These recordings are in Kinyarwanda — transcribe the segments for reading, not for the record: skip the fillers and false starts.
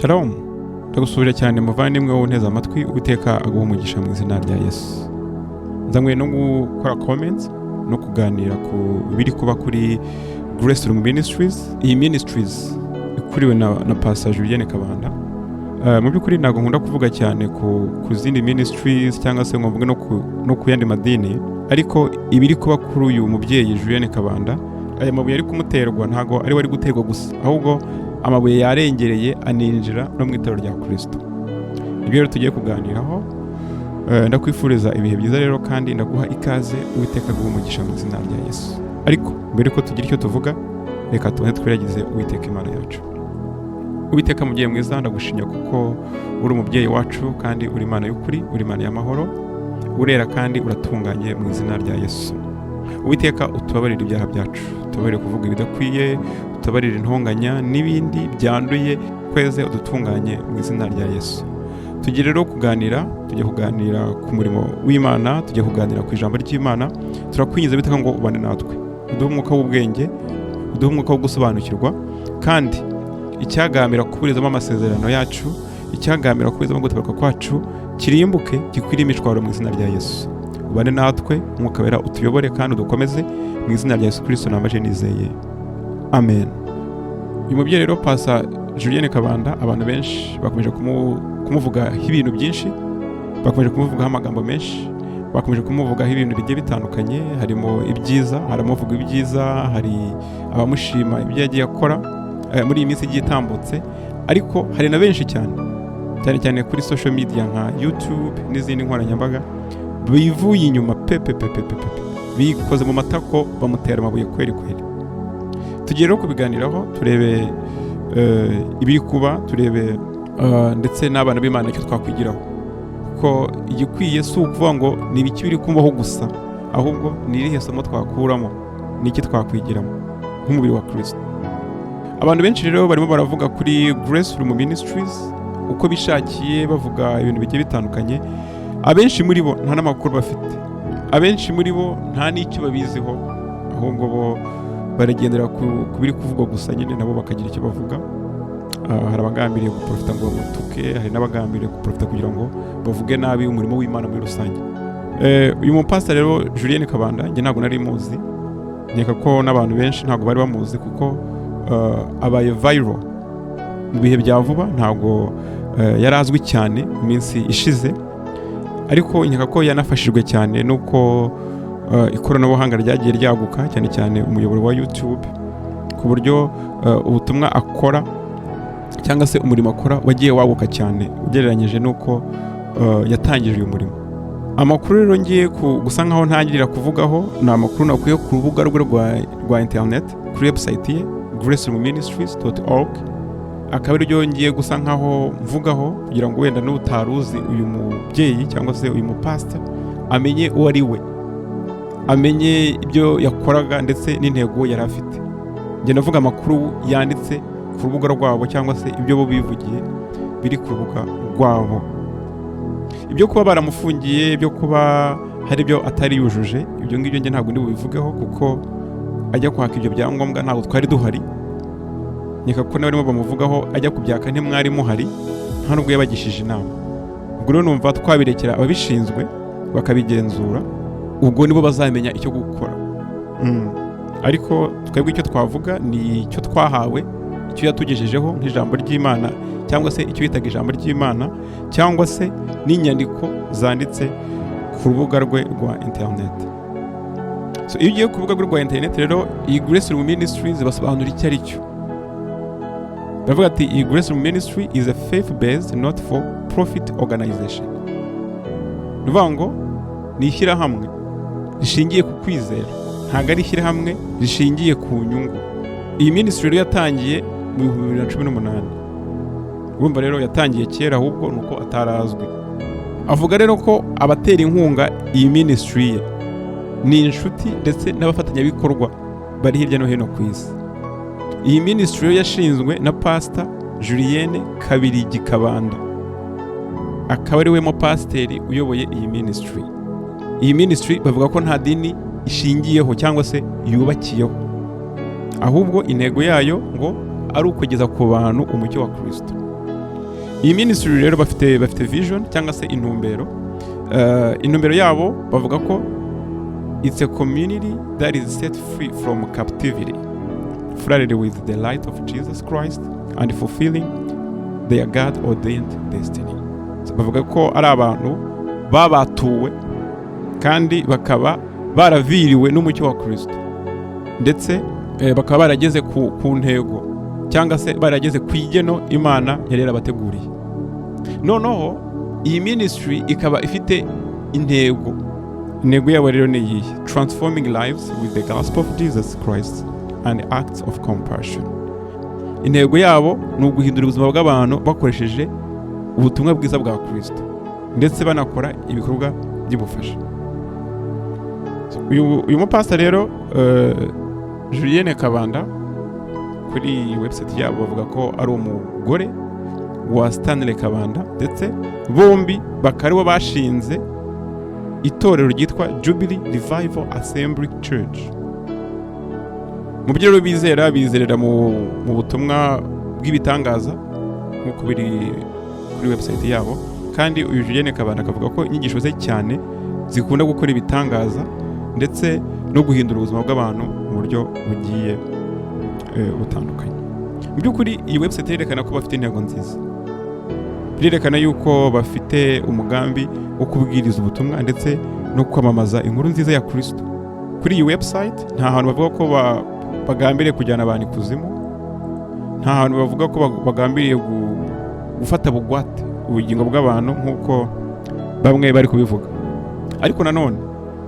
Shalom, ndagusubira cyane muvandimwe wowe unteze amatwi Uwiteka aguha umugisha mu izina rya Yesu. Nzanywe no gukora comments no kuganira ku biri kuba kuri Grace Ministries. Iyi ministries ikuriwe na Pastor Julienne Kabanda. Mu by'ukuri ntabwo nkunda kuvuga cyane ku zindi ministries cyangwa se ngo mvuge no ku yandi madini, ariko ibiri kuba kuri uyu mubyeyi Julienne Kabanda, aya mabuye ari kumuterwa ntago ari wari guterwa gusa, ahubwo amabuye yarengereye aninjira no mu itaro rya Kristo. Ibyo rero tugiye kuganiraho. Ndakwifuriza ibihe byiza rero kandi ndaguha ikaze Uwiteka aguha umugisha mu izina rya Yesu. Ariko mbere ko tugira icyo tuvuga, reka tuhe twiragize Uwiteka Imana yacu. Uwiteka mubyeyi mwiza, ndagushimye kuko uri umubyeyi wacu kandi uri Imana y'ukuri, uri Imana y'amahoro, urera kandi uratunganye mu izina rya Yesu. Uwiteka utubabarire ibyaha byacu, utubabarire kuvuga ibidakwiye, utubabarire intonganya n'ibindi byanduye, kweze udutunganye mu izina rya Yesu. Tugiye rero kuganira ku murimo w'Imana, tugiye kuganira ku ijambo ry'Imana. Turakwinjiza bitaka ngo ubane natwe, uduhe umwuka w'ubwenge, uduhe umwuka wo gusobanukirwa, kandi icyagamira kuburizamo amasezerano yacu, icyagamira kuburizamo gutabaruka kwacu kirimbuke, gikwire imishwaro mu izina rya Yesu. Ubane natwe, umwuka wera utuyobore kandi udukomeze mu izina rya Yesu Kristo namaje nizeye. Amen. Uyu mubyeyi rero Pastor Julienne Kabanda, abantu benshi bakomeje kumuvugaho ibintu byinshi, bakomeje kumuvugaho amagambo menshi, bakomeje kumuvugaho ibintu bigiye bitandukanye, harimo ibyiza, haramuvuga ibyiza, hari abamushima ibyo yagiye akora muri iyi minsi igiye itambutse, ariko hari na benshi cyane kuri social media nka YouTube n'izindi nkoranyambaga bivuye inyuma bikoze mu matako bamutera amabuye kweri. Tugiye rero kubiganiraho, turebe ibiri kuba, turebe ndetse n'abana b'Imana icyo twakwigiraho, kuko igikwiye si ukuvuga ngo ni ibiki biri kumbaho gusa, ahubwo ni irihe somo twakuramo, n'iki twakwigiramo nk'umubiri wa Kristo. Abantu benshi rero barimo baravuga kuri Grace Ministries uko bishakiye, bavuga ibintu bigiye bitandukanye. Abenshi muri bo nta n'amakuru bafite, abenshi muri bo nta n'icyo babiziho, ahubwo bo baragendera ku biri kuvugwa gusa, nyine nabo bakagira icyo bavuga. Hari abagambiriye guprofita ngo bamutuke, hari n'abagambiriye guprofita kugira ngo bavuge nabi umurimo w'Imana muri rusange. Uyu mupastor rero Julienne Kabanda, njye ntabwo nari muzi, nkeka ko n'abantu benshi ntabwo bari bamuzi, kuko abaye viral mu bihe bya vuba, ntabwo yari azwi cyane mu minsi ishize, ariko nkeka ko yanafashijwe cyane nuko ikoranabuhanga ryagiye ryaguka, cyane umuyoboro wa YouTube, ku buryo ubutumwa akora cyangwa se umurimo akora wagiye waguka cyane ugereranyije nuko yatangije uyu murimo. Amakuru rero ngiye gusa nkaho ntangirira kuvugaho ni amakuru nakuye ku rubuga rwe rwa internet, kuri website ye graceministries.org. akaba aryo ngiye gusa nkaho mvugaho, kugira ngo wenda n'utaruzi uyu mubyeyi cyangwa se uyu mupastor amenye uwo ari we, amenye ibyo yakoraga ndetse n'intego yari afite. Njye navuga amakuru yanditse ku rubuga rwabo, cyangwa se ibyo bo bivugiye biri ku rubuga rwabo. Ibyo kuba baramufungiye, ibyo kuba hari ibyo atari yujuje, ibyo ngibyo njye ntabwo ndi bubivugeho, kuko ajya kwaka ibyo byangombwa ntabwo twari duhari. Nkeka ko n'abarimo bamuvugaho ajya kubyaka ntimwari muhari, nta nubwo yabagishije inama. Ubwo rero numva twabirekera ababishinzwe bakabigenzura, ubwo nibo bazamenya icyo gukora. Ariko twebwe icyo twavuga ni icyo twahawe, icyo yatugejejeho nk'ijambo ry'Imana, cyangwa se icyo yitaga ijambo ry'Imana, cyangwa se n'inyandiko zanditse ku rubuga rwe rwa internet. So iyo ugiye ku rubuga rwe rwa internet rero, iyi Grace Ministries basobanura icyo ari cyo. Bavuga ati iyi Grace Ministry is a faith-based not for profit organization. Nuvuga ngo ni ishyirahamwe rishingiye ku kwizera, ntabwo ari ishyirahamwe rishingiye ku nyungu. Iyi ministry rero yatangiye mu 2018. Urumva rero yatangiye kera, ahubwo nuko atarazwi. Avuga rero ko abatera inkunga iyi ministry ye ni inshuti ndetse n'abafatanyabikorwa bari hirya no hino ku isi. Iyi ministry yashinzwe na Pastor Julienne Kabanda, akaba ari we mu pasiteri uyoboye iyi ministry. Iyi ministry bavuga ko nta dini ishingiyeho cyangwa se yubakiyeho, ahubwo intego yayo ngo ari ukugeza ku bantu umucyo wa Kristo. iyi ministry rero bafite vision cyangwa se intumbero. Intumbero yabo bavuga ko it's a community that is set free from captivity, flooded with the light of Jesus Christ and fulfilling their God ordained destiny. So, bavuga ko ari abantu babatuwe kandi bakaba baraviriwe n'umucyo wa Kristo, ndetse bakaba barageze ku ntego cyangwa se barageze ku igeno Imana yari yarabateguriye. Noneho iyi ministry ikaba ifite intego yabo rero ni iyi: transforming lives with the gospel of Jesus Christ and acts of compassion. Intego yabo ni uguhindura ubuzima bw'abantu bakoresheje ubutumwa bwiza bwa Kristo, ndetse banakora ibikorwa by'ubufasha. Uyu mupasta rero Julienne Kabanda, kuri website yabo bavuga ko ari umugore wa Stanley Kabanda, ndetse bombi bakaribo bashinze itorero ryitwa Jubilee Revival Assembly Church. Mu byo rero bizerera mu butumwa bw'ibitangaza nk'uko biri kuri website yabo. Kandi uyu Julienne Kabanda akavuga ko inyigisho ze cyane zikunda gukora ibitangaza ndetse no guhindura ubuzima bw'abantu mu buryo bugiye butandukanye. Mu by'ukuri iyi website yerekana ko bafite intego nziza, birerekana yuko bafite umugambi wo kubwiriza ubutumwa ndetse no kwamamaza inkuru nziza ya Kristo. Kuri iyi website nta hantu bavuga ko bagambiriye kujyana abantu ikuzimu, nta hantu bavuga ko bagambiriye gufata bugwate ubugingo bw'abantu nk'uko bamwe bari kubivuga. Ariko nanone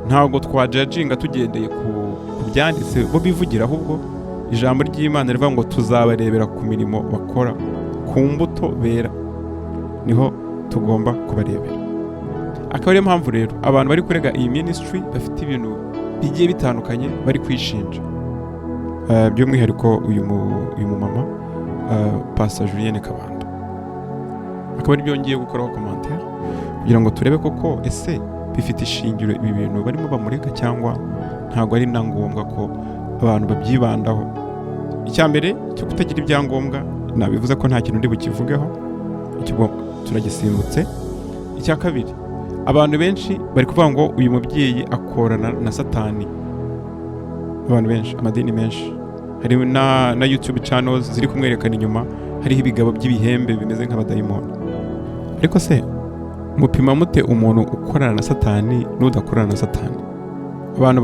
ntabwo twajajinga tugendeye ku byanditse bo bivugira, ahubwo ijambo ry'Imana rivuga ngo tuzabarebera ku mirimo bakora, ku mbuto bera niho tugomba kubarebera. Akaba ariyo mpamvu rero abantu bari kurega iyi ministry bafite ibintu bigiye bitandukanye bari kwishinja, by'umwihariko uyu mumama Pastor Julienne Kabanda. Akaba ari byongeye gukoraho commentaire kugira ngo turebe koko ese bifite ishingiro ibi bintu barimo bamurega cyangwa ntabwo ari na ngombwa ko abantu babyibandaho. Icya mbere cyo kutagira ibyangombwa nabivuze ko nta kintu ndi bukivugeho, icyo turagisimbutse. Icya kabiri, abantu benshi bari kuvuga ngo uyu mubyeyi akorana na Satani. Abantu benshi, amadini menshi, hari na YouTube channels ziri kumwerekana inyuma hariho ibigabo by'ibihembe bimeze nk'abadayimoni. Ariko se mupima mute umuntu ukorana na Satani n'udakorana na Satani? Abantu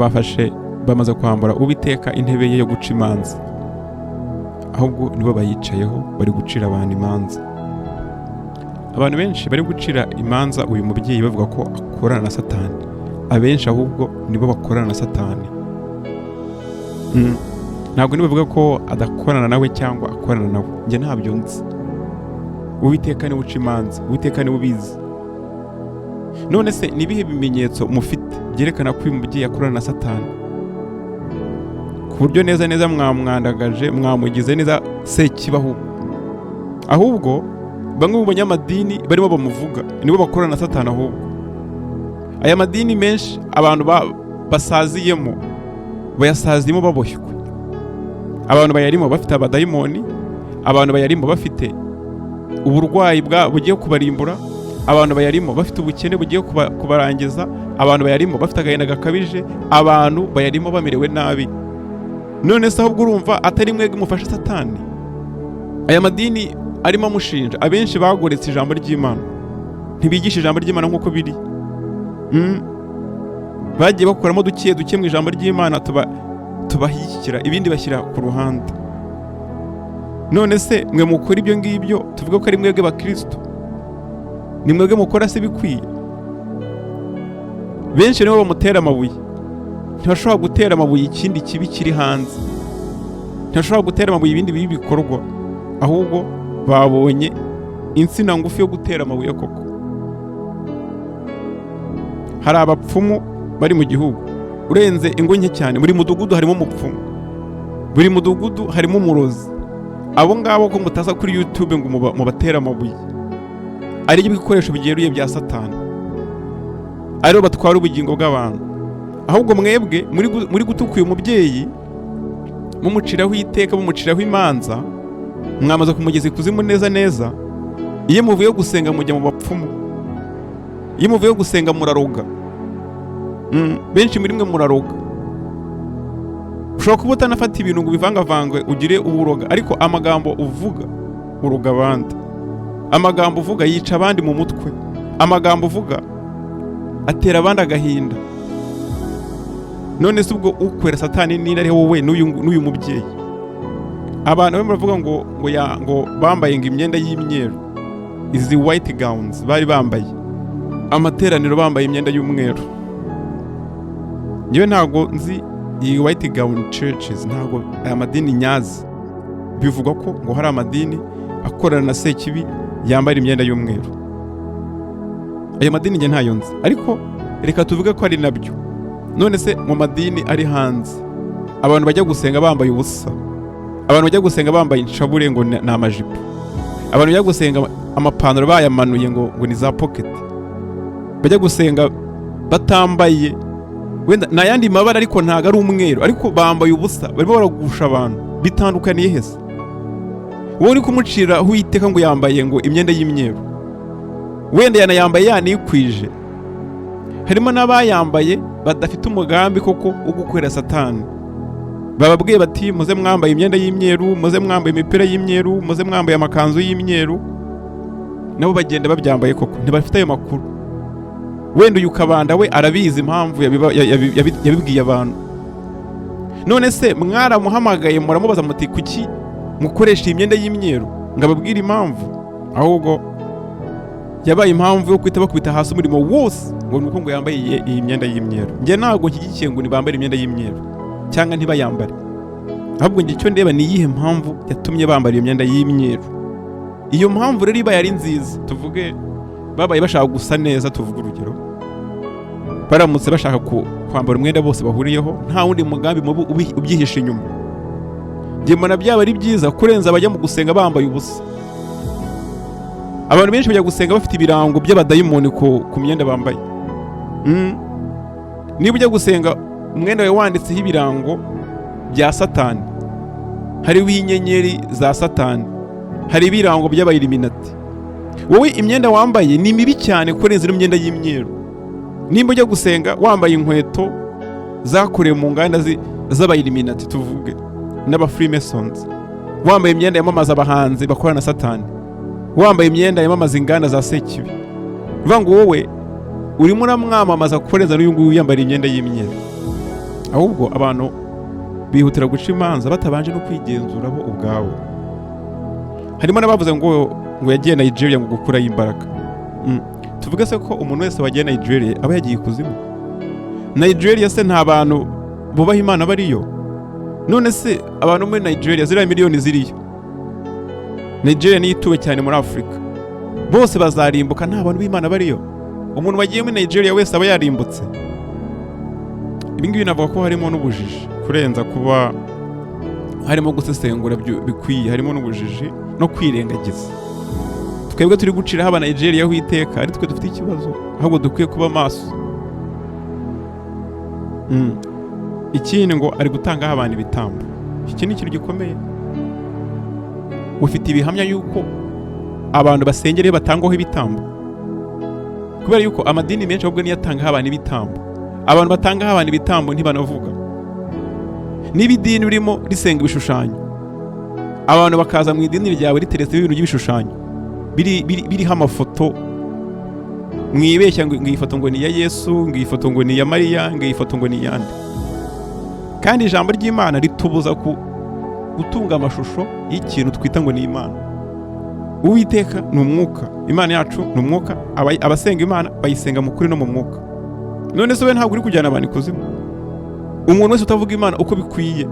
bamaze kwambura Uwiteka intebe ye yo guca imanza, ahubwo nibo bayicayeho bari gucira abantu imanza. Abantu benshi bari gucira imanza uyu mubyeyi bavuga ko akorana na Satani, abenshi ahubwo nibo bakorana na Satani. Ntabwo nibavuga ko adakorana nawe cyangwa akorana nawe, njye ntabyo nzi. Uwiteka niwe uca imanza, Uwiteka niwe ubizi. None se nibihe bimenyetso mufite byerekana ko uyu mubyeyi akorana na Satani, ku buryo neza mwamwandagaje, mwamugize neza sekibaho? Ahubwo bamwe mu banyamadini barimo bamuvuga nibo bakorana na Satani. Ahubwo aya madini menshi abantu basaziyemo bayasaziyemo baboshywe. Abantu bayarimo bafite abadayimoni, abantu bayarimo bafite uburwayi bugiye kubarimbura, abantu bayarimo bafite ubukene bugiye kubarangiza, abantu bayarimo bafite agahinda gakabije, abantu bayarimo bamerewe nabi. None se ahubwo urumva atari mwebwe mufasha Satani? Aya madini arimo amushinja, abenshi bagoretse ijambo ry'Imana, ntibigisha ijambo ry'Imana nk'uko biri. Bagiye bakoramo duke mu ijambo ry'Imana tubahikira, ibindi bashyira ku ruhande. None se mwe mukora ibyo ngibyo tuvuga ko ari mwebwe bakristo? Ni mwebwe mukora se bikwiye? Benshi nibo bamutera amabuye, ntibashobora gutera amabuye ikindi kibi kiri hanze, ntibashobora gutera amabuye ibindi bibi bikorwa, ahubwo babonye insina ngufi yo gutera amabuye koko. Hari abapfumu bari mu gihugu, urenze ingo nke cyane, buri mudugudu harimo umupfumu, buri mudugudu harimo umurozi. Abo ngabo ko mutaza kuri YouTube ngo mubatera amabuye, ari ibikoresho bigeruye bya Satani, aribo batwara ubugingo bw'abantu. Ahubwo mwebwe muri gutukuye umubyeyi, mumuciraho iteka, mumuciraho imanza, mwamaze kumugeza ikuzimu neza, iyo muvuye gusenga mujya mu bapfumu, iyo muvuye gusenga muraroga. Benshi muri mwe muraroga. Ushobora kuba utanafata ibintu ngo ubivangavangwe ugire uburoga, ariko amagambo uvuga uroga abandi. Amagambo uvuga yica abandi mu mutwe. Amagambo uvuga atera abandi agahinda. None se ubwo ukwera Satani nina ari wowe n'uyu mubyeyi? Abantu bamwe baravuga ngo bambaye imyenda y'imyeru, izi white gowns bari bambaye, amateraniro bambaye imyenda y'umweru. Nyewe ntago nzi iyi white gown churches, ntago aya madini nyazi. Bivugwa ko ngo hari amadini akorana na sekibi yambara imyenda y'umweru. Ayo madini nge ntayo nzi, ariko reka tuvuge ko ari nabyo. None se mu madini ari hanze abantu bajya gusenga bambaye ubusa, abantu bajya gusenga bambaye inshabure ngo ni amajipo, abantu bajya gusenga amapantaro bayamanuye ngo ni za pocket, bajya gusenga batambaye wenda n'ayandi mabara ariko ntago ari umweru, ariko bambaye ubusa, barimo baragusha abantu. Bitandukaniye hese? Wowe uri kumucira Uwiteka ngo yambaye ngo imyenda y'imyeru, wenda yanayambaye yanikwije. Harimo n'abayambaye badafite umugambi koko wo gukorera Satani. Bababwiye bati muze mwambaye imyenda y'imyeru, muze mwambaye imipira y'imyeru, muze mwambaye amakanzu y'imyeru, nabo bagenda babyambaye koko, ntibafite ayo makuru. Wenda uyu kabanda we arabizi impamvu yabibwiye abantu. None se mwaramuhamagaye muramubaza muti kuki mukoresha imyenda y'imyeru? Ngababwira impamvu, ahubwo yabaye impamvu yo kwita bakubita hasi umurimo wose ngo nuko ngo yambaye iyi myenda y'imyeru. Nge ntago nshyigikiye ngo nibambare imyenda y'imyeru cyangwa ntibayambare, ahubwo nge icyo ndeba ni iyihe mpamvu yatumye bambara iyo myenda y'imyeru. Iyo mpamvu rero iba yari nziza, tuvuge babaye bashaka gusa neza, tuvuge urugero baramutse bashaka kwambara umwenda bose bahuriyeho, nta wundi mugambi mubi ubyihishe inyuma, nge mbona byaba ari byiza kurenza abajya mu gusenga bambaye ubusa. Abantu benshi bajya gusenga bafite ibirango by'abadayimoni ku myenda bambaye. Niba ujya gusenga umwenda wawe wanditseho ibirango bya Satani, hariho inyenyeri za Satani, hari ibirango by'abayiliminati, wowe imyenda wambaye ni mibi cyane kurenza imyenda y'imyeru. Nimba ujya gusenga wambaye inkweto zakorewe mu nganda z'abayiliminati, tuvuge n'aba Freemasons, wambaye imyenda yamamaza abahanzi bakorana na Satani, wambaye imyenda yamamaza inganda za sekibi, bivuga ngo wowe urimo uramwamamaza kurenza n'uyu nguyu yambara imyenda y'imyeru. Ahubwo abantu bihutira guca imanza batabanje no kwigenzura bo ubwawe. Harimo n'abavuze ngo yagiye Nigeria ngo gukurayo imbaraga. Tuvuge se ko umuntu wese wagiye Nigeria aba yagiye ikuzimu? Nigeria se nta bantu bubaha Imana bariyo? None se abantu muri Nigeria ziriya miliyoni ziriyo, Nigeria niyo ituwe cyane muri Afurika, bose bazarimbuka nta bantu b'Imana bariyo? Umuntu wagiye muri Nigeria wese aba yarimbutse. Ibi ngibi navuga ko harimo n'ubujiji kurenza kuba harimo gusesengura bikwiye, harimo n'ubujiji no kwirengagiza. Twebwe turi guciraho aba Nigeria aho iteka ari twe dufite ikibazo, ahubwo dukwiye kuba maso. Ikindi ngo ari gutangaho abantu ibitambo. Iki ni ikintu gikomeye. Ufite ibihamya yuko abantu basengereye batangwaho ibitambo? Kubera yuko amadini menshi ahubwo niyo atangaho abantu ibitambo. Abantu batangaho abantu ibitambo ntibanavuga. Niba idini urimo risenga ibishushanyo, abantu bakaza mu idini ryawe riteretse ibintu by'ibishushanyo biriho amafoto, mwibeshya ngo iyi foto ngo ni iya Yesu, ngo iyi foto ngo ni iya Mariya, ngo iyi foto ngo ni iyande. Kandi ijambo ry'Imana ritubuza gutunga amashusho y'ikintu twita ngo ni Imana. Uwiteka ni umwuka, Imana yacu ni umwuka, abasenga Imana bayisenga mu kuri no mu mwuka. None se we ntabwo uri kujyana abantu ikuzimu? Umuntu wese utavuga Imana uko bikwiye,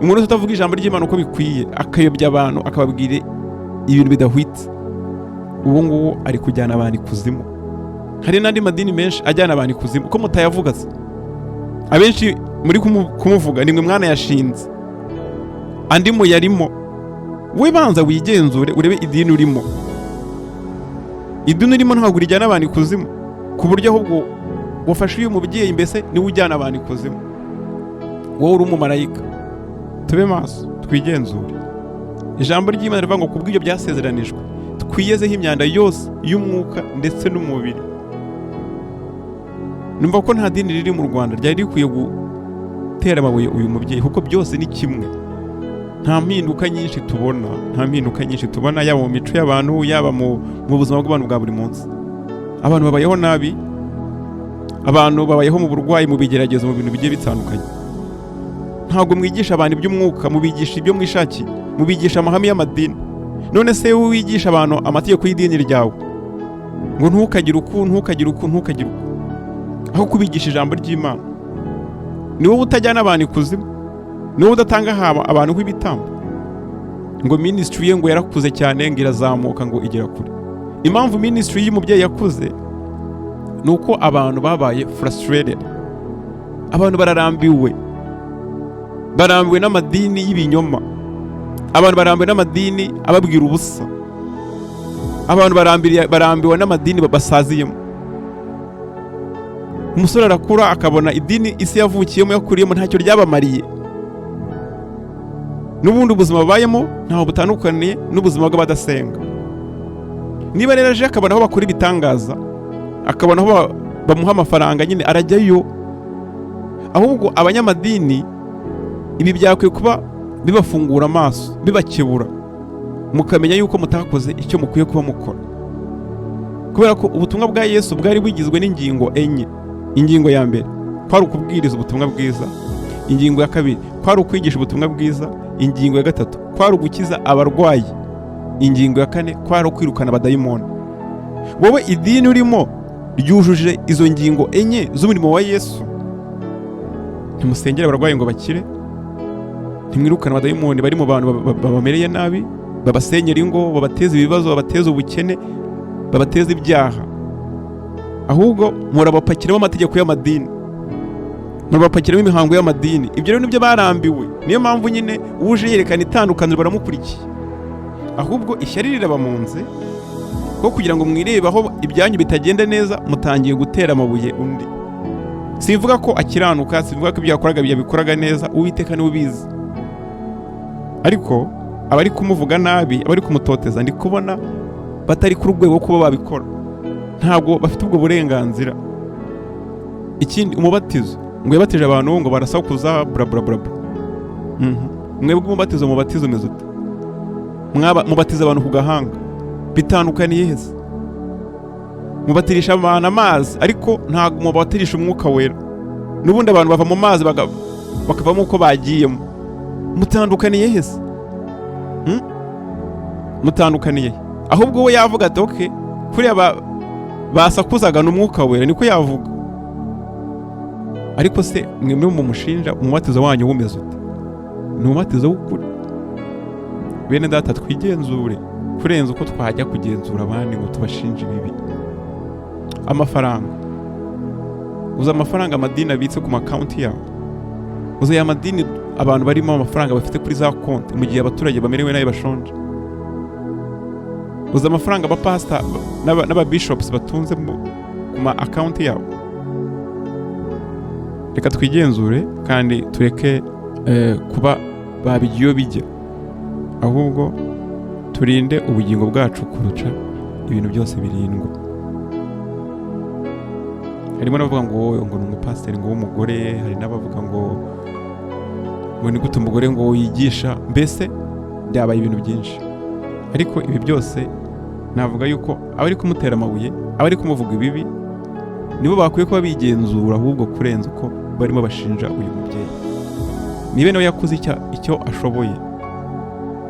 umuntu wese utavuga ijambo ry'Imana uko bikwiye, akayobya abantu akababwira ibintu bidahwitse, uwo nguwo ari kujyana abantu ikuzimu. Hari n'andi madini menshi ajyana abantu ikuzimu ko mutayavuga se. Abenshi muri kumuvuga nimwe mwana yashinze, andi mu yarimo. We banza wigenzure urebe idini urimo. Idini urimo ntabwo rijyana abantu ikuzimu, ku buryo ahubwo wafashe uyu mubyeyi mbese niwe ujyana abantu ikuzimu. Wowe uri umumarayika. Tube maso twigenzure. Ijambo ry'Imana rivuga ngo kubw'ibyo byasezeranijwe ikwiyezeho imyanda yose y'umwuka ndetse n'umubiri. Numva ko nta dini riri mu Rwanda ryari rikwiye gutera amabuye uyu mubyeyi, kuko byose ni kimwe. Nta mpinduka nyinshi tubona, yaba mu mico y'abantu, yaba mu buzima bw'abantu bwa buri munsi. Abantu babayeho nabi, abantu babayeho mu burwayi, mu bigeragezo, mu bintu bigiye bitandukanye. Ntabwo mwigisha abantu iby'umwuka, mubigisha ibyo mwishakiye, mubigisha amahame y'amadini. None se wigisha abantu amategeko y'idini ryawe ngo ntukagire uku, aho kubigisha ijambo ry'Imana? Ni wowe utajyana abantu ikuzimu, ni wowe udatanga abantu nk'ibitambo. Ngo ministry ye ngo yarakuze cyane, ngo irazamuka, ngo igera kure. Impamvu ministry y'umubyeyi yakuze ni uko abantu babaye frustrated. Abantu bararambiwe n'amadini y'ibinyoma. Abantu barambiwe n'amadini ababwira ubusa. Abantu barambiwe n'amadini basaziyemo. Umusore arakura akabona idini isi yavukiyemo, yakuriyemo, ntacyo ryabamariye. N'ubundi ubuzima babayemo ntaho butandukaniye n'ubuzima bw'abadasenga. Niba rero aje akabona aho bakora ibitangaza, akabona aho bamuha amafaranga, nyine arajyayo. Ahubwo abanyamadini ibi byakwiye kuba bibafungura amaso, bibakebura, mukamenya yuko mutakoze icyo mukwiye kuba mukora. Kubera ko ubutumwa bwa Yesu bwari bugizwe n'ingingo enye. Ingingo ya mbere kwari ukubwiriza ubutumwa bwiza. Ingingo ya kabiri kwari ukwigisha ubutumwa bwiza. Ingingo ya gatatu kwari ugukiza abarwayi. Ingingo ya kane kwari ukwirukana abadayimoni. Wowe idini urimo ryujuje izo ngingo enye z'umurimo wa Yesu. Ntimusengera abarwayi ngo bakire, ntimwirukana abadayimoni bari mu bantu babamereye nabi, babasenyera ingo, babateza ibibazo, babateza ubukene, babateza ibyaha. Ahubwo murabapakiramo amategeko y'amadini, murabapakiramo imihango y'amadini. Ibyo rero nibyo barambiwe. Niyo mpamvu nyine uje yerekana itandukaniro baramukurikiye. Ahubwo ishyari rirabamunze, ko kugira ngo mwirebe aho ibyanyu bitagenda neza, mutangiye gutera amabuye undi. Sivuga ko akiranuka, sivuga ko ibyo yakoraga yabikoraga neza, Uwiteka niwe ubizi. Ariko abari kumuvuga nabi, abari kumutoteza, ndi kubona batari ku rwego kuba babikora. Ntabwo bafite ubwo burenganzira. Ikindi, umubatizo ngo yabatije abantu ngo barasakuza bla bla bla. Mwebwe umubatizo umeze ute? Mubatiza abantu ku gahanga, bitandukaniye heza. Mubatirisha abantu amazi, ariko ntabwo mubatirisha umwuka wera. N'ubundi abantu bava mu mazi bakavamo uko bagiyemo. Mutandukaniye heza? Mutandukaniye. Ahubwo we yavuga ati okay, kuriya basakuzaga n'umwuka wera, niko yavuga. Ariko se mwemwe mu mushinja umubatizo wanyu umeze ute? Ni umubatizo w'ukuri? Bene data, twigenzure kurenza uko twajya kugenzura abandi ngo tubashinje ibibi. Amafaranga, uza amafaranga amadini abitse ku makonti yabo. Uza ya madini abantu barimo amafaranga bafite kuri za konti mu gihe abaturage bamerewe nayo bashonje. Uza amafaranga abapastor n'ababishops batunze ku ma account yabo. Reka twigenzure kandi tureke kuba babigiyo bijya. Ahubwo turinde ubugingo bwacu kuruca ibintu byose birindwa. Harimo n'abavuga ngo ni umupasiteri ngo w'umugore, hari n'abavuga ngo ni gute umugore ngo yigisha. Mbese byabaye ibintu byinshi. Ariko ibi byose navuga yuko abari kumutera amabuye, abari kumuvuga ibibi, nibo bakwiye kuba bigenzura ahubwo kurenza uko barimo bashinja uyu mubyeyi. Nibe nawe yakoze icyo ashoboye,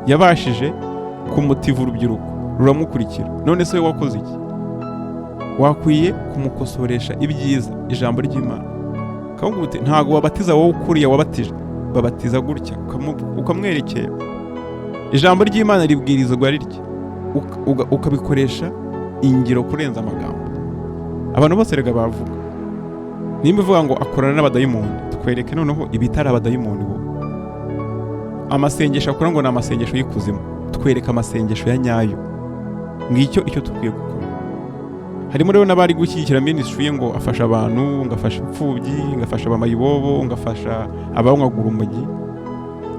yabashije kumutiva urubyiruko ruramukurikira. None se wakoze iki? Wakwiye kumukosoresha ibyiza, ijambo ry'Imana. Kavuga uti ntago wabatiza wowe ukuriye wabatije, babatiza gutya ukamwerekera. Ijambo ry'Imana ribwirizwa rirye, ukabikoresha ingiro kurenza amagambo. Abantu bose rega bavuga. Nimba uvuga ngo akorana n'abadayimoni, twereke noneho ibitari abadayimoni bo. Amasengesho akora ngo ni amasengesho y'ikuzimu, twereke amasengesho ya nyayo. Ngicyo icyo tukwiye gukora. Harimo rero n'abari gushyigikira ministry ngo afasha abantu, ngafasha imfubyi, ngafasha abamayibobo, ngafasha abanyagura umujyi.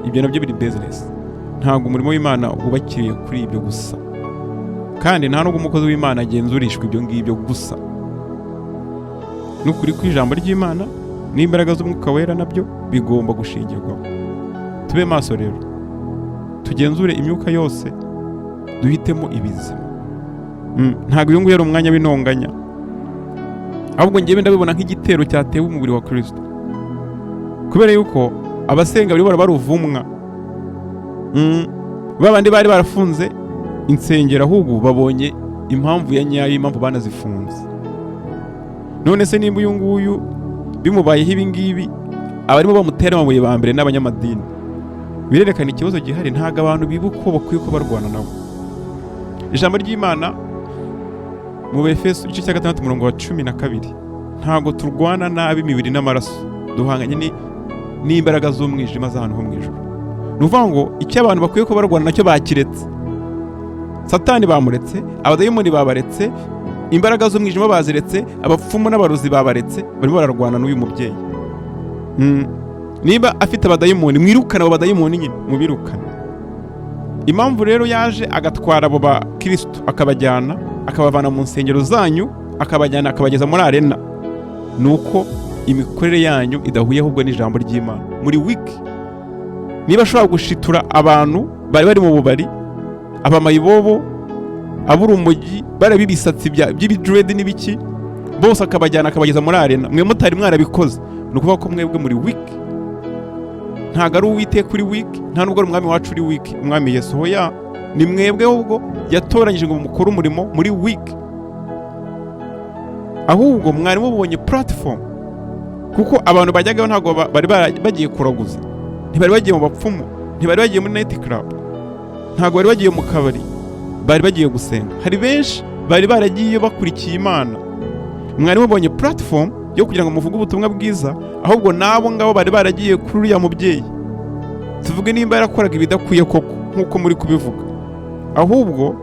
Ibyo nabyo biri business. Ntabwo umurimo w'Imana ubakiriye kuri ibyo gusa. kandi nta nubwo umukozi w'Imana agenzurishwa ibyo ngibyo gusa. N'ukuri kw'ijambo ry'Imana n'imbaraga z'Umwuka Wera nabyo bigomba gushingirwaho. Tube maso rero, tugenzure imyuka yose, duhitemo ibizima. Ntabwo uyu nguyu ari umwanya w'intonganya, ahubwo njyewe ndabibona nk'igitero cyatewe umubiri wa Kristo, kubera yuko abasenga bari baruvumwa. Babandi bari barafunze insengero, ahubwo babonye impamvu ya nyayo, impamvu banazifunze. None se nimba uyu nguyu bimubayeho ibi ngibi, abarimo bamutera amabuye ba mbere n'abanyamadini, birerekana ikibazo gihari. Ntabwo abantu bibuka uko bakwiye ko barwana nabo. Ijambo ry'Imana mu Befeso igice cya 6:12, ntabwo turwana nabi imibiri n'amaraso, duhanganye n'imbaraga z'umwijima z'ahantu ho mu ijuru. Ni ukuvuga ngo icyo abantu bakwiye ko barwana nacyo bakiretse. Satani bamuretse, abadayimoni babaretse, imbaraga z'umwijima baziretse, abapfumu n'abarozi babaretse, barimo bararwana n'uyu mubyeyi. Niba afite abadayimoni, mwirukane abo badayimoni nyine, mubirukane. Impamvu rero yaje agatwara abo ba Kristo akabajyana, akabavana mu nsengero zanyu, akabajyana akabageza muri arena, nuko imikorere yanyu idahuye ahubwo n'ijambo ry'Imana. Muri wiki niba ashobora gushitura abantu bari mu bubari, abamayibobo, aburumogi, barabibisatsi by'ibidrede n'ibiki, bose akabajyana akabageza muri arena, mwe mutari mwarabikoze. Ni ukuvuga ko mwebwe muri wiki. Ntabwo ari Uwiteka kuri wiki, nta nubwo ari umwami wacu uri wiki, umwami Yesu. Hoya, ni mwebwe ahubwo yatoranyije ngo mukore umurimo muri wiki. Ahubwo mwari mubonye platform, kuko abantu bajyagaho ntabwo bari bagiye kuraguza, ntibari bagiye mu bapfumu, ntibari bagiye muri night club, ntabwo bari bagiye mu kabari, bari bagiye gusenga. Hari benshi bari baragiye bakurikiye Imana. Mwari mubonye platform yo kugira ngo muvuge ubutumwa bwiza, ahubwo nabo ngabo bari baragiye kuri uriya mubyeyi. Tuvuge nimba yarakoraga ibidakwiye koko nk'uko muri kubivuga, ahubwo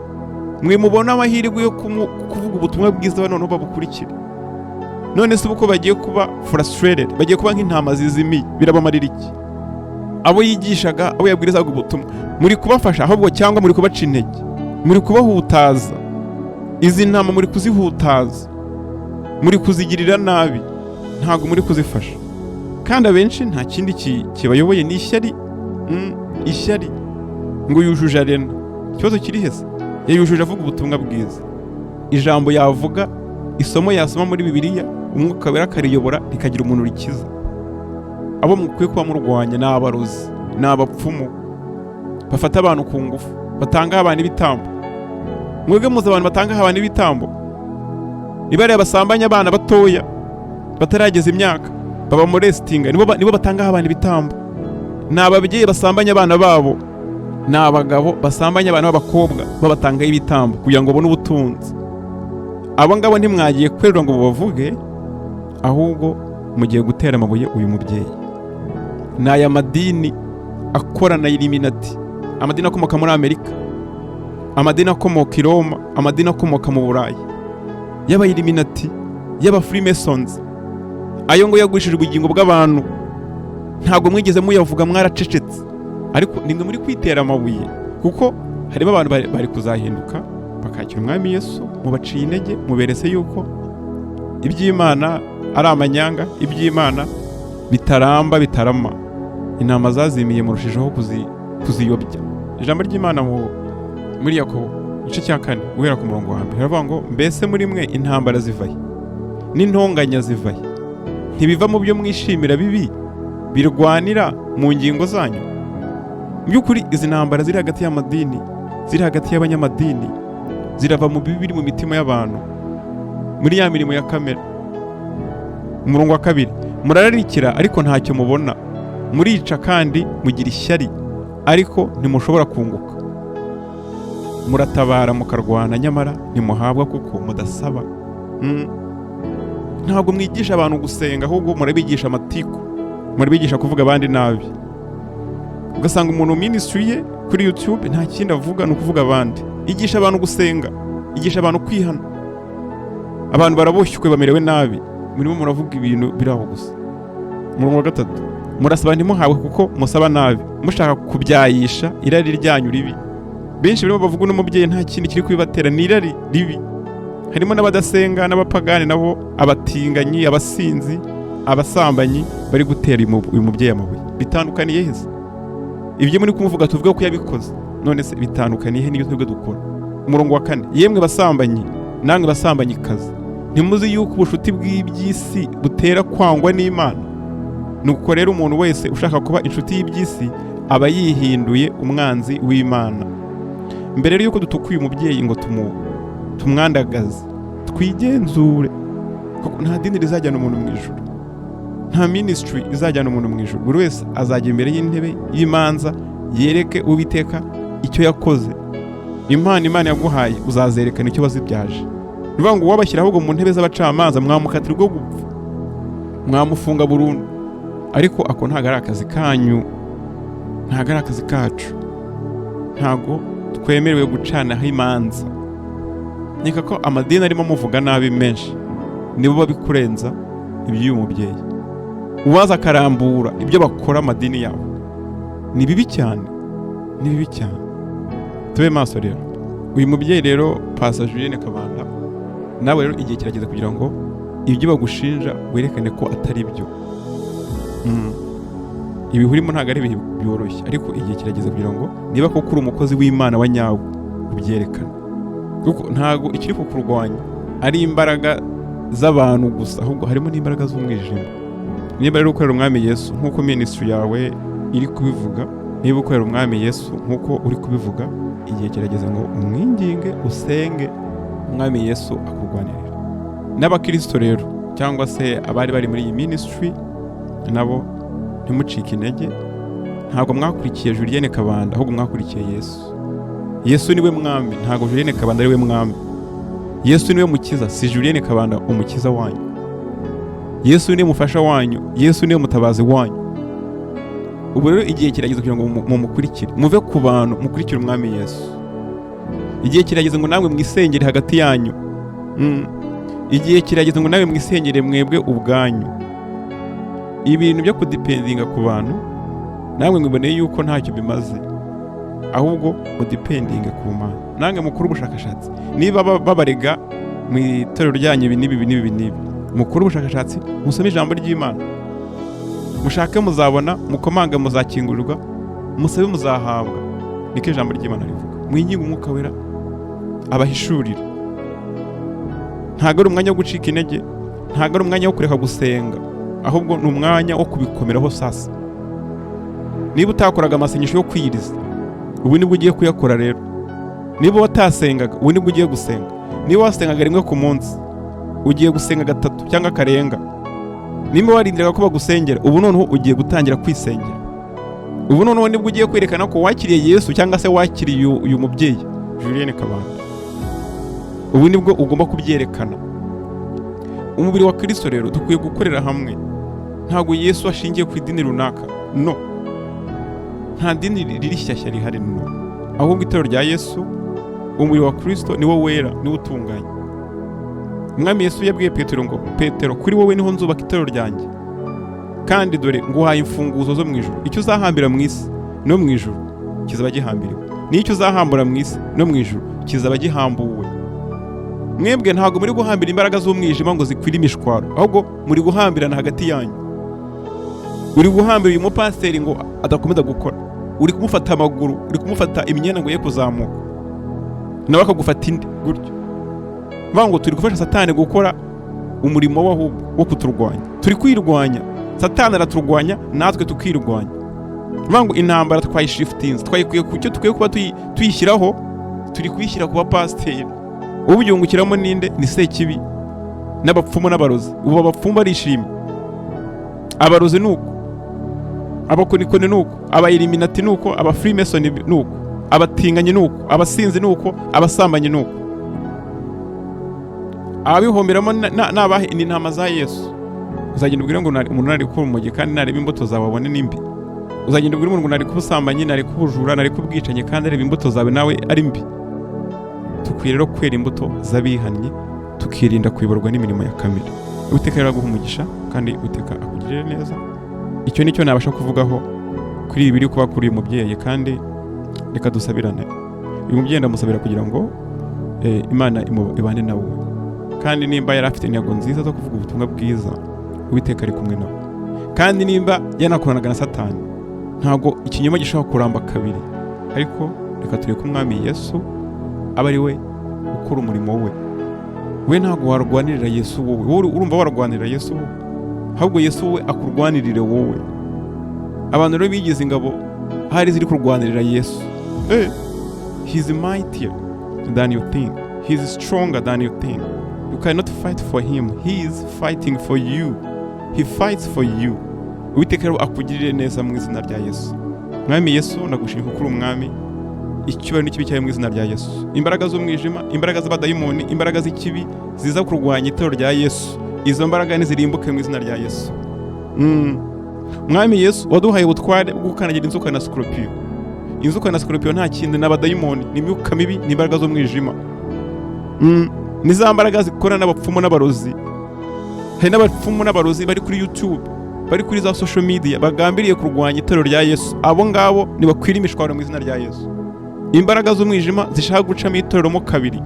mwe mubona amahirwe yo kuvuga ubutumwa bwiza noneho babukurikire. None se uko bagiye kuba frustrated, bagiye kuba nk'intama zizimiye, birabamarira iki? Abo yigishaga, abo yabwirizaga ubutumwa, muri kubafasha ahubwo cyangwa muri kubaca intege, muri kubahutaza? Izi ntama muri kuzihutaza, muri kuzigirira nabi, ntabwo muri kuzifasha. Kandi abenshi nta kindi kibayoboye ni ishyari. Ishyari ngo yujuje arena. Ikibazo kiri hese? Yayujuje avuga ubutumwa bwiza, ijambo yavuga, isomo yasoma muri Bibiliya, Umwuka Wera akariyobora, rikagira umuntu rikiza. Abo mukwiye kuba murwanya ni abarozi, ni abapfumu, bafata abantu ku ngufu, batangaho abantu ibitambo. Mwebwe muzi abantu batangaho abantu ibitambo? Ni bariya basambanya abana batoya batarageza imyaka, baba molestinga, nibo batangaho abantu ibitambo. Ni ababyeyi basambanya abana babo, ni abagabo basambanya abana b'abakobwa babatangaho ibitambo kugira ngo babone ubutunzi. Abo ngabo ntimwagiye kwerura ngo bavuge, ahubwo mugiye gutera amabuye uyu mubyeyi. Ni aya madini akora na Illuminati, amadini akomoka muri Amerika, amadini akomoka i Roma, amadini akomoka mu Burayi, y'aba Illuminati, y'aba Freemasons. Ayo ngo yagurishije ubugingo bw'abantu, ntabwo mwigeze muyavuga, mwaracecetse. Ariko nimwe muri kwitera amabuye, kuko harimo abantu bari kuzahinduka bakakira umwami Yesu. Mubaciye intege, muberetse yuko iby'Imana ari amanyanga, iby'Imana bitaramba, bitarama. Intama zazimiye murushijeho kuziyobya. Ijambo ry'Imana muri Yakobo igice cya 4 guhera ku murongo wa 1 haravuga ngo, mbese muri mwe intambara zivahe n'intonganya zivahe? Ntibiva mu byo mwishimira bibi birwanira mu ngingo zanyu? Mu by'ukuri izi ntambara ziri hagati y'amadini, ziri hagati y'abanyamadini, zirava mu bibi biri mu mitima y'abantu, muri ya mirimo ya kamere. Umurongo wa 2, murararikira ariko ntacyo mubona, murica kandi mugira ishyari ariko ntimushobora kunguka, muratabara mukarwana nyamara ntimuhabwa kuko mudasaba. Ntabwo mwigisha abantu gusenga, ahubwo murabigisha amatiku, murabigisha kuvuga abandi nabi. Ugasanga umuntu ministry ye kuri YouTube nta kindi avuga, ni ukuvuga abandi. Igisha abantu gusenga, igisha abantu kwihana. Abantu baraboshywe bamerewe nabi, murimo muravuga ibintu biraho gusa. Umurongo wa 3, murasaba ntimuhawe kuko musaba nabi, mushaka kubyayisha irari ryanyu ribi. benshi barimo bavuga n'umubyeyi nta kindi kiri kubibatera n'irari ribi. Harimo n'abadasenga n'abapagani nabo, abatinganyi, abasinzi, abasambanyi bari gutera uyu mubyeyi amabuye. Bitandukaniye heza ibyo muri kumuvuga tuvuga ko yabikoze, none se bitandukaniye he n'ibyo twebwe dukora? Umurongo wa 4, yemwe basambanyi namwe basambanyi kazi, ntimuzi yuko ubushuti bw'iby'isi butera kwangwa n'Imana? Nuko rero umuntu wese ushaka kuba inshuti y'iby'isi aba yihinduye umwanzi w'Imana. Mbere yuko dutukuye umubyeyi ngo tumwandagaze, twigenzure, kuko nta dini rizajyana umuntu mu ijuru, nta ministry izajyana umuntu mu ijuru. Buri wese azajya imbere y'intebe y'imanza yereke Uwiteka icyo yakoze. Impano Imana yaguhaye uzazerekana icyo wazibyaje. Nivuga ngo wabashyira ahubwo mu ntebe z'abacamanza mwamukatira ubwo gupfa, mwamufunga burundu. Ariko ako ntago ari akazi kanyu, ntago ari akazi kacu, ntago twemerewe gucanaho imanza. Nika ko amadini arimo muvuga nabi menshi nibo babikurenza iby'uyu mubyeyi. Uwaza akarambura ibyo bakora amadini yabo ni bibi cyane, ni bibi cyane. Tube maso rero. Uyu mubyeyi rero Pastor Julienne Kabanda, nawe rero igihe kirageze kugira ngo ibyo bagushinja werekane ko atari byo. Ibihurimo ntago ari ibihe byoroshye, ariko igihe kirageze kugira ngo niba koko uri umukozi w'Imana wa nyawo ubyerekane. Kuko ntago ikiri kukurwanya ari imbaraga z'abantu gusa, ahubwo harimo n'imbaraga z'umwijima. Niba rero ukorera umwami Yesu nk'uko ministry yawe iri kubivuga, niba ukorera umwami Yesu nk'uko uri kubivuga, igihe kirageze ngo umwinginge, usenge, umwami Yesu akurwanirira. N'abakristo rero cyangwa se abari bari muri iyi ministry nabo ntimucike intege. Ntabwo mwakurikiye Julienne Kabanda, ahubwo mwakurikiye Yesu. Yesu niwe mwami, ntabwo Julienne Kabanda ari we mwami. Yesu niwe mukiza, si Julienne Kabanda umukiza wanyu. Yesu niwe mufasha wanyu, Yesu niwe mutabazi wanyu. Ubu rero igihe kirageze kugira ngo mumukurikire, muve ku bantu, mukurikire umwami Yesu. Igihe kirageze ngo namwe mwisengere hagati yanyu. Igihe kirageze ngo nawe mwisengere mwebwe ubwanyu. Ibintu byo kudipendinga ku bantu namwe mwiboneye yuko ntacyo bimaze, ahubwo mudipendinge ku Mana. Nange mukuru ubushakashatsi, niba babarega mu itorero ryanyu ibi n'ibi, mukuru ubushakashatsi, musome ijambo ry'Imana, mushake muzabona, mukomange muzakingurirwa, musabe muzahabwa. Niko ijambo ry'Imana rivuga. Mwinginge Umwuka Wera abahishurira. Ntago ari umwanya wo gucika intege, ntago ari umwanya wo kureka gusenga, ahubwo ni umwanya wo kubikomeraho sasa. Niba utakoraga amasengesho yo kwiyiriza, ubu nibwo ugiye kuyakora rero. Niba watasengaga, ubu nibwo ugiye gusenga. Niba wasengaga rimwe ku munsi, ugiye gusenga 3 cyangwa karenga. Niba warindiraga ko bagusengera, ubu noneho ugiye gutangira kwisengera. Ubu noneho nibwo ugiye kwerekana ko wakiriye Yesu cyangwa se wakiriye uyu mubyeyi Julienne Kabanda. Ubu nibwo ugomba kubyerekana. Umubiri wa Kristo rero dukwiye gukorera hamwe. Ntago Yesu ashingiye ku idini runaka, no. Nta dini riri shyashya rihari, no. Ahubwo itorero rya Yesu, umubiri wa Kristo niwo wera, niwo utunganye. Umwami Yesu yabwiye Petero ngo, Petero, kuri wowe niho nzubaka itorero ryanjye, kandi dore nguhaye imfunguzo zo mu ijuru. Icyo uzahambira mu isi no mu ijuru kizaba gihambiriwe, n'icyo uzahambura mu isi no mu ijuru kizaba gihambuwe. Mwebwe ntago muri guhambira imbaraga z'umwijima ngo zikwire imishwaro, ahubwo muri guhambirana hagati yanyu. Uri guhambira uyu mupasiteri ngo adakomeza gukora, uri kumufata amaguru, uri kumufata imyenda ngo ye kuzamuka, nawe akagufata indi gutyo. Vango turi gufasha Satani gukora umurimo wo kuturwanya. Turi kwirwanya, Satani araturwanya, natwe tukirwanya. Vango intambara twayishiftinze, twayikuye ku cyo tukwiye kuba tuyishyiraho, turi kuyishyira ku bapasiteri. Ubyungukiramo ninde? Ni Sekibi n'abapfumu n'abarozi. Ubu abapfumu barishimye, abarozi nuko, abakonikoni nuko, abayiliminati nuko, abafreemason nuko, abatinganye nuko, abasinzi nuko, abasambanyi nuko. Abihomberamo nabahe ni ntama za Yesu. Uzagenda ubwire ngo umuntu ari gukora umugi kandi nareba imbuto zawe abone nimbi. Uzagenda ubwire umuntu ari kubusambanyi, nari kubujura, nari kubwicanye kandi areba imbuto zawe nawe ari mbi. Tukwiye rero kwera imbuto z'abihannye, tukirinda kuyoborwa n'imirimo ya kamere. Uwiteka rero aguha umugisha kandi Uwiteka akugirire neza. Icyo nicyo nabasha kuvugaho kuri ibi biri kuba kuri uyu mubyeyi, kandi reka dusabirane. uyu mubyeyi ndamusabira kugira ngo Imana ibane nawe, kandi nimba yari afite intego nziza zo kuvuga ubutumwa bwiza, Uwiteka ari kumwe nawe, kandi nimba yanakoranaga na Satani, ntabwo ikinyoma gishobora kuramba kabiri, ariko reka tureke umwami Yesu aba ari we ukora umurimo we ntabwo warwanirira Yesu wowe urumva warwanirira Yesu wowe, ahubwo Yesu we akurwanirire wowe. Abantu rero bigize ingabo hari ziri kurwanirira Yesu. He is mightier than you think. He is stronger than you think. You cannot fight for him. He is fighting for you. He fights for you. Uwiteka rero akugirire neza mu izina rya Yesu. Mwami Yesu ndagushimira kuko uri umwami, icyubahiro n'ikibi cyawe mu izina rya Yesu. Imbaraga z'umwijima, imbaraga z'abadayimoni, imbaraga z'ikibi ziza kurwanya itorero rya Yesu, izo mbaraga nizirimbuke mu izina rya Yesu. Mwami Yesu waduhaye ubutware bwo gukandagira inzoka na scorpion. Inzoka na scorpion nta kindi n'abadayimoni, n'imyuka mibi, n'imbaraga z'umwijima. Ni za mbaraga zikora n'abapfumu n'abarozi. Hari n'abapfumu n'abarozi bari kuri YouTube, bari kuri za social media bagambiriye kurwanya itorero rya Yesu. Abo ngabo nibakwira imishwaro mu izina rya Yesu. Imbaraga z'umwijima zishaka gucamo itorero mo kabiri.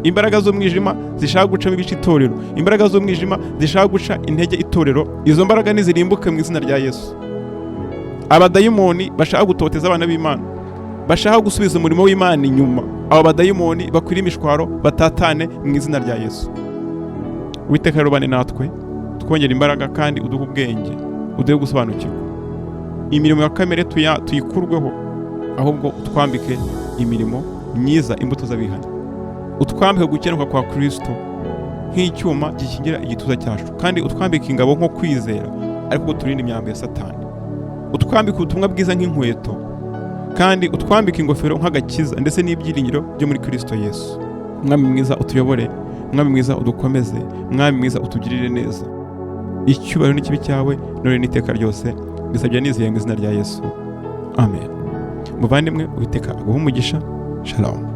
Imbaraga z'umwijima zishaka gucamo ibice itorero. Imbaraga z'umwijima zishaka guca intege itorero. Izo mbaraga nizirimbuke mu izina rya Yesu. Abadayimoni bashaka gutoteza abana b'Imana, bashaka gusubiza umurimo w'Imana inyuma, abo badayimoni bakwira imishwaro batatane mu izina rya Yesu. Uwiteka rero bane natwe, twongera imbaraga kandi uduhe ubwenge, uduhe gusobanukirwa. Imirimo ya kamere tuyikurweho, ahubwo utwambike imirimo myiza, imbuto z'abihana. Utwambike gukenuka kwa Kristo nk'icyuma gikingira igituza cyacu, kandi utwambike ingabo nko kwizera, ariko turinde imyambi ya Satani. Utwambike ubutumwa bwiza nk'inkweto, kandi utwambike ingofero nk'agakiza ndetse n'ibyiringiro byo muri Kristo Yesu. Mwami mwiza utuyobore, Mwami mwiza udukomeze, Mwami mwiza utugirire neza. Icyubahiro n'ikibi cyawe none n'iteka ryose bisabye nizeye mu izina rya Yesu. Amen. Muvandimwe Uwiteka aguhe umugisha. Shalom.